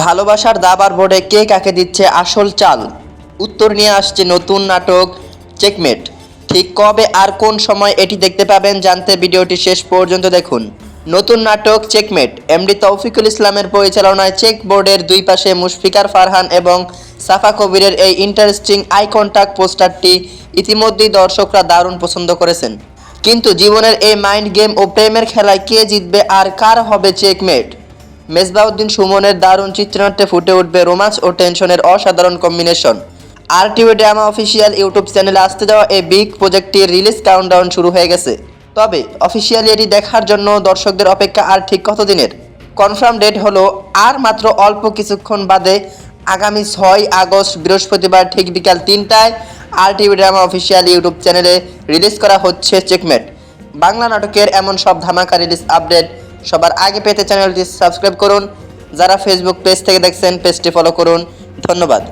ভালোবাসার দাবার বোর্ডে কে কাকে দিচ্ছে আসল চাল? উত্তর নিয়ে আসছে নতুন নাটক চেকমেট। ঠিক কবে আর কোন সময় এটি দেখতে পাবেন জানতে ভিডিওটি শেষ পর্যন্ত দেখুন। নতুন নাটক চেকমেট এমডি তৌফিকুল ইসলামের পরিচালনায় চেক বোর্ডের দুই পাশে মুশফিকার ফারহান এবং সাফা কবিরের এই ইন্টারেস্টিং আই কন্টাক্ট পোস্টারটি ইতিমধ্যেই দর্শকরা দারুণ পছন্দ করেছেন। কিন্তু জীবনের এই মাইন্ড গেম ও প্রেমের খেলায় কে জিতবে আর কার হবে চেকমেট? মেজবাউদ্দিন সুমনের দারুণ চিত্রনাট্যে ফুটে উঠবে রোমাঞ্চ ও টেনশনের অসাধারণ combination. RTV drama official YouTube চ্যানেলে আসতে যাওয়া এই বিগ প্রজেক্টটির রিলিজ কাউন্টডাউন শুরু হয়ে গেছে। তবে অফিসিয়ালি এটি দেখার জন্য দর্শকদের অপেক্ষা আর ঠিক কতদিনের? কনফার্ম ডেট হলো আর মাত্র অল্প কিছুক্ষণ বাদে আগামী 6 আগস্ট বৃহস্পতিবার ঠিক বিকাল 3টায় RTV ড্রামা অফিসিয়াল ইউটিউব চ্যানেলে রিলিজ করা হচ্ছে চেকমেট। বাংলা নাটকের এমন সব ধামাকা রিলিজ আপডেট সবার আগে পেতে চ্যানেলটি সাবস্ক্রাইব করুন। যারা ফেসবুক পেজ থেকে দেখছেন পেজটি ফলো করুন। ধন্যবাদ।